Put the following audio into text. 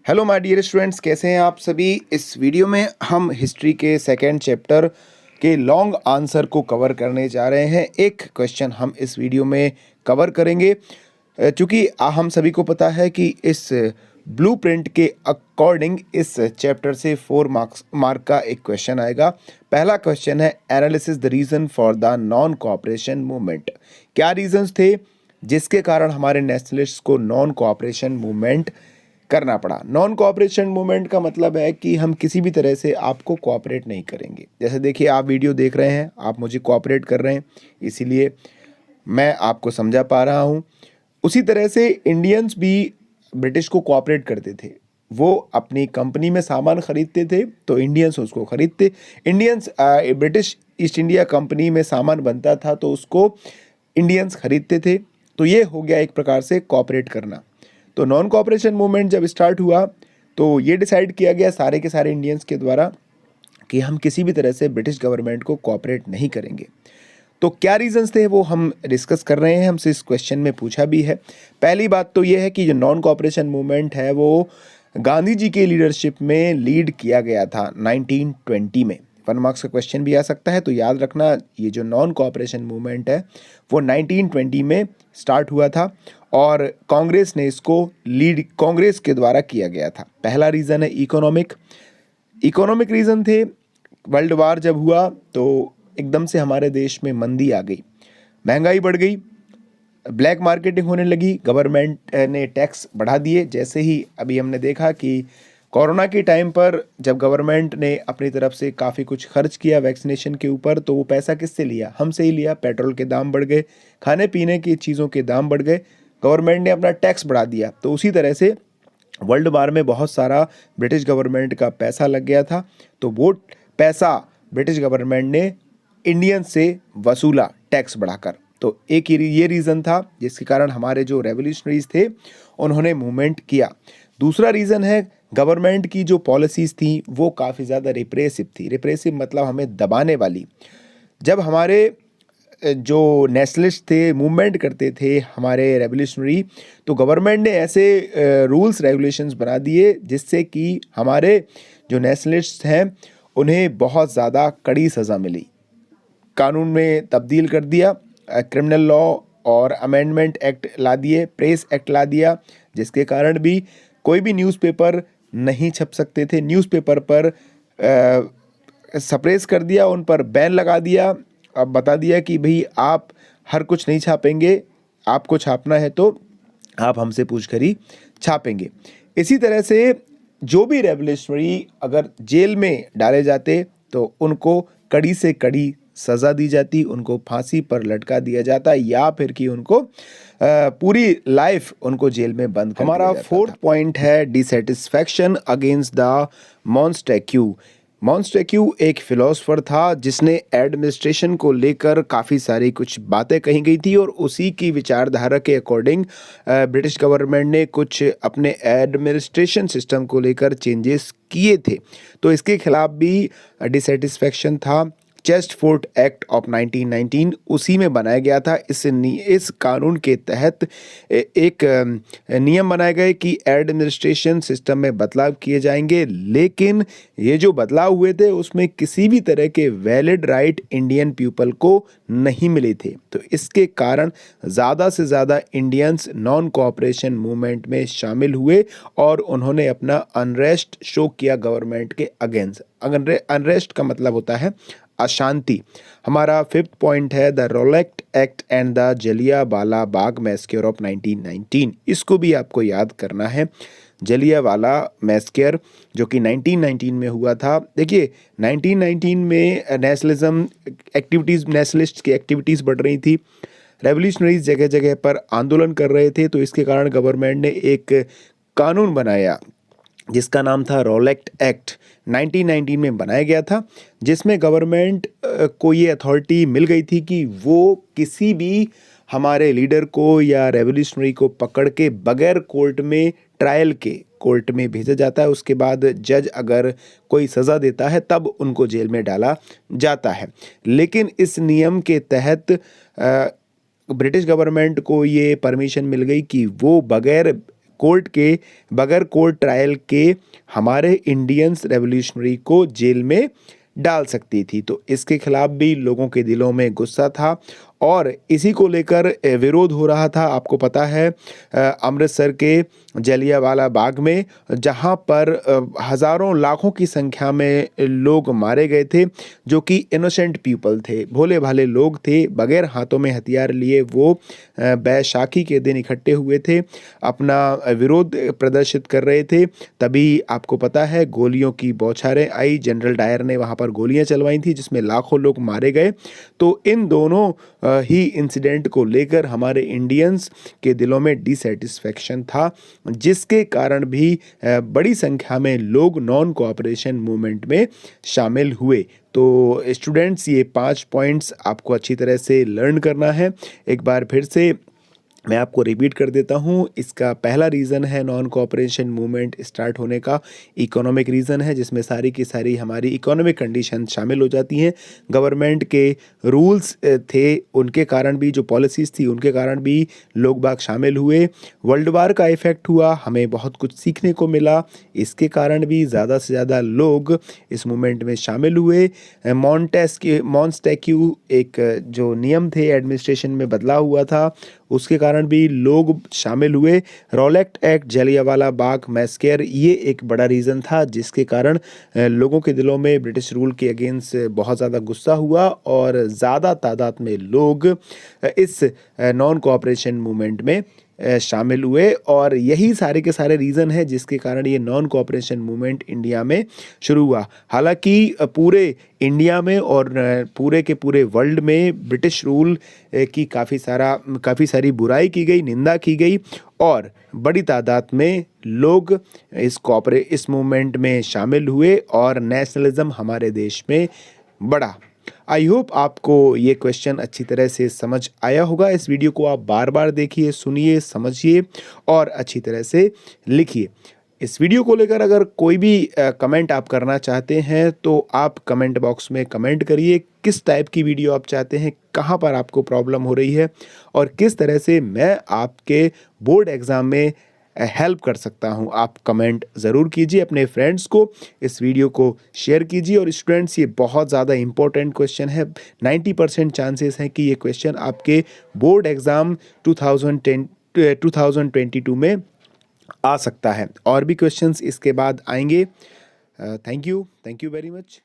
Hello my dear students, कैसे हैं आप सभी। इस वीडियो में हम हिस्ट्री के सेकेंड चैप्टर के लॉन्ग आंसर को कवर करने जा रहे हैं। एक क्वेश्चन हम इस वीडियो में कवर करेंगे चूँकि हम सभी को पता है कि इस ब्लूप्रिंट के अकॉर्डिंग इस चैप्टर से 4 मार्क का एक क्वेश्चन आएगा। पहला क्वेश्चन है, analysis the reason for the non cooperation movement. क्या रीजंस थे जिसके कारण हमारे नेशनलिस्ट को नॉन कोऑपरेशन मूवमेंट करना पड़ा। नॉन कोऑपरेशन मूवमेंट का मतलब है कि हम किसी भी तरह से आपको कोऑपरेट नहीं करेंगे। जैसे देखिए, आप वीडियो देख रहे हैं, आप मुझे कोऑपरेट कर रहे हैं, इसीलिए मैं आपको समझा पा रहा हूँ। उसी तरह से इंडियंस भी ब्रिटिश को कोऑपरेट करते थे। वो अपनी कंपनी में सामान खरीदते थे तो इंडियंस उसको खरीदते। Indians British east India company में सामान बनता था तो उसको इंडियंस खरीदते थे। तो ये हो गया एक प्रकार से कोऑपरेट करना। तो नॉन कोऑपरेशन मूवमेंट जब स्टार्ट हुआ तो ये डिसाइड किया गया सारे के सारे इंडियंस के द्वारा कि हम किसी भी तरह से ब्रिटिश गवर्नमेंट को कोऑपरेट नहीं करेंगे। तो क्या रीजंस थे वो हम डिस्कस कर रहे हैं, हमसे इस क्वेश्चन में पूछा भी है। पहली बात तो ये है कि जो नॉन कोऑपरेशन मूवमेंट है वो गांधी जी के लीडरशिप में लीड किया गया था 1920 में। 1 मार्क्स का क्वेश्चन भी आ सकता है, तो याद रखना ये जो नॉन कोऑपरेशन मूवमेंट है वो 1920 में स्टार्ट हुआ था और कांग्रेस ने इसको लीड कांग्रेस के द्वारा किया गया था। पहला रीज़न है इकोनॉमिक रीज़न थे। वर्ल्ड वार जब हुआ तो एकदम से हमारे देश में मंदी आ गई, महंगाई बढ़ गई, ब्लैक मार्केटिंग होने लगी, गवर्नमेंट ने टैक्स बढ़ा दिए। जैसे ही अभी हमने देखा कि कोरोना के टाइम पर जब गवर्नमेंट ने अपनी तरफ से काफ़ी कुछ खर्च किया वैक्सीनेशन के ऊपर, तो वो पैसा किससे लिया? हमसे ही लिया। पेट्रोल के दाम बढ़ गए, खाने पीने की चीज़ों के दाम बढ़ गए, गवर्नमेंट ने अपना टैक्स बढ़ा दिया। तो उसी तरह से वर्ल्ड वार में बहुत सारा ब्रिटिश गवर्नमेंट का पैसा लग गया था। तो वो पैसा ब्रिटिश गवर्नमेंट ने इंडियन से वसूला टैक्स बढ़ाकर। तो एक ये रीज़न था जिसके कारण हमारे जो रेवोल्यूशनरीज थे उन्होंने मूवमेंट किया। दूसरा रीज़न है गवर्नमेंट की जो पॉलिसीज़ थी वो काफ़ी ज़्यादा रिप्रेसिव थी। रिप्रेसिव मतलब हमें दबाने वाली। जब हमारे जो नेशनलिस्ट थे मूवमेंट करते थे हमारे रेवोल्यूशनरी, तो गवर्नमेंट ने ऐसे रूल्स रेगुलेशंस बना दिए जिससे कि हमारे जो नेशनलिस्ट हैं उन्हें बहुत ज़्यादा कड़ी सज़ा मिली। कानून में तब्दील कर दिया, क्रिमिनल लॉ और अमेंडमेंट एक्ट ला दिए, प्रेस एक्ट ला दिया, जिसके कारण भी कोई भी न्यूज़पेपर नहीं छप सकते थे। न्यूज़पेपर पर सप्रेस कर दिया, उन पर बैन लगा दिया। अब बता दिया कि भाई आप हर कुछ नहीं छापेंगे, आपको छापना है तो आप हमसे पूछ कर ही छापेंगे। इसी तरह से जो भी रेवोल्यूशनरी अगर जेल में डाले जाते तो उनको कड़ी से कड़ी सज़ा दी जाती, उनको फांसी पर लटका दिया जाता या फिर कि उनको पूरी लाइफ उनको जेल में बंद कर दिया जाता। हमारा फोर्थ पॉइंट है डिसैटिस्फैक्शन अगेंस्ट द मॉन्टेस्क्यू। मॉन्टेस्क्यू एक फिलोसोफर था जिसने एडमिनिस्ट्रेशन को लेकर काफ़ी सारी कुछ बातें कही गई थी और उसी की विचारधारा के अकॉर्डिंग ब्रिटिश गवर्नमेंट ने कुछ अपने एडमिनिस्ट्रेशन सिस्टम को लेकर चेंजेस किए थे। तो इसके खिलाफ भी डिसैटिस्फैक्शन था। चेस्टफोर्ट एक्ट ऑफ 1919 उसी में बनाया गया था। इस कानून के तहत एक नियम बनाए गए कि एडमिनिस्ट्रेशन सिस्टम में बदलाव किए जाएंगे, लेकिन ये जो बदलाव हुए थे उसमें किसी भी तरह के वैलिड राइट इंडियन पीपल को नहीं मिले थे। तो इसके कारण ज़्यादा से ज़्यादा इंडियंस नॉन कोऑपरेशन मूवमेंट में शामिल हुए और उन्होंने अपना अनरेस्ट शो किया गवर्नमेंट के अगेंस्ट। अनरेस्ट का मतलब होता है अशांति। हमारा फिफ्थ पॉइंट है the Rowlatt act and the Jallianwala Bagh massacre of 1919। इसको भी आपको याद करना है। जलियांवाला मैस्क्योर जो कि 1919 में हुआ था। देखिए 1919 में नेशनलिस्ट की एक्टिविटीज़ बढ़ रही थी, रेवोल्यूशनरीज जगह जगह पर आंदोलन कर रहे थे। तो इसके कारण गवर्नमेंट ने एक कानून बनाया जिसका नाम था रोलेक्ट एक्ट। 1919 में बनाया गया था, जिसमें गवर्नमेंट को ये अथॉरिटी मिल गई थी कि वो किसी भी हमारे लीडर को या रेवोल्यूशनरी को पकड़ के बगैर कोर्ट में ट्रायल के कोर्ट में भेजा जाता है। उसके बाद जज अगर कोई सज़ा देता है तब उनको जेल में डाला जाता है। लेकिन इस नियम के तहत ब्रिटिश गवर्नमेंट को ये परमिशन मिल गई कि वो बगैर कोर्ट के बगैर कोर्ट ट्रायल के हमारे इंडियंस रेवोल्यूशनरी को जेल में डाल सकती थी। तो इसके खिलाफ भी लोगों के दिलों में गुस्सा था और इसी को लेकर विरोध हो रहा था। आपको पता है अमृतसर के जलियांवाला बाग में, जहां पर हज़ारों लाखों की संख्या में लोग मारे गए थे, जो कि इनोसेंट पीपल थे, भोले भाले लोग थे, बगैर हाथों में हथियार लिए वो बैसाखी के दिन इकट्ठे हुए थे, अपना विरोध प्रदर्शित कर रहे थे। तभी आपको पता है गोलियों की बौछारें आई, जनरल डायर ने वहाँ पर गोलियां चलवाई थी जिसमें लाखों लोग मारे गए। तो इन दोनों ही इंसिडेंट को लेकर हमारे इंडियंस के दिलों में डिसैटिस्फैक्शन था, जिसके कारण भी बड़ी संख्या में लोग नॉन कोऑपरेशन मूवमेंट में शामिल हुए। तो स्टूडेंट्स, ये 5 पॉइंट्स आपको अच्छी तरह से लर्न करना है। एक बार फिर से मैं आपको रिपीट कर देता हूँ। इसका पहला रीज़न है नॉन कोऑपरेशन मूवमेंट स्टार्ट होने का इकोनॉमिक रीज़न है, जिसमें सारी की सारी हमारी इकोनॉमिक कंडीशन शामिल हो जाती हैं। गवर्नमेंट के रूल्स थे, उनके कारण भी, जो पॉलिसीज़ थी उनके कारण भी लोग बाग शामिल हुए। वर्ल्ड वार का इफ़ेक्ट हुआ, हमें बहुत कुछ सीखने को मिला, इसके कारण भी ज़्यादा से ज़्यादा लोग इस मूवमेंट में शामिल हुए। मॉन्टेस्क्यू एक जो नियम थे एडमिनिस्ट्रेशन में बदला हुआ था, उसके कारण भी लोग शामिल हुए। Rowlatt act, Jallianwala Bagh massacre, ये एक बड़ा रीज़न था जिसके कारण लोगों के दिलों में ब्रिटिश रूल के अगेंस्ट बहुत ज़्यादा गुस्सा हुआ और ज़्यादा तादाद में लोग इस नॉन कोऑपरेशन मूवमेंट में शामिल हुए। और यही सारे के सारे रीज़न है जिसके कारण ये नॉन कोऑपरेशन मूवमेंट इंडिया में शुरू हुआ। हालांकि पूरे इंडिया में और पूरे के पूरे वर्ल्ड में ब्रिटिश रूल की काफ़ी सारी बुराई की गई, निंदा की गई और बड़ी तादाद में लोग इस मूवमेंट में शामिल हुए और नेशनलिज्म हमारे देश में बढ़ा। आई होप आपको ये क्वेश्चन अच्छी तरह से समझ आया होगा। इस वीडियो को आप बार बार देखिए, सुनिए, समझिए और अच्छी तरह से लिखिए। इस वीडियो को लेकर अगर कोई भी कमेंट आप करना चाहते हैं तो आप कमेंट बॉक्स में कमेंट करिए। किस टाइप की वीडियो आप चाहते हैं, कहाँ पर आपको प्रॉब्लम हो रही है और किस तरह से मैं आपके बोर्ड एग्ज़ाम में हेल्प कर सकता हूं, आप कमेंट ज़रूर कीजिए। अपने फ्रेंड्स को इस वीडियो को शेयर कीजिए। और स्टूडेंट्स, ये बहुत ज़्यादा इंपॉर्टेंट क्वेश्चन है। 90% चांसेस हैं कि ये क्वेश्चन आपके बोर्ड एग्ज़ाम 2022 में आ सकता है। और भी क्वेश्चंस इसके बाद आएंगे। Thank you very much.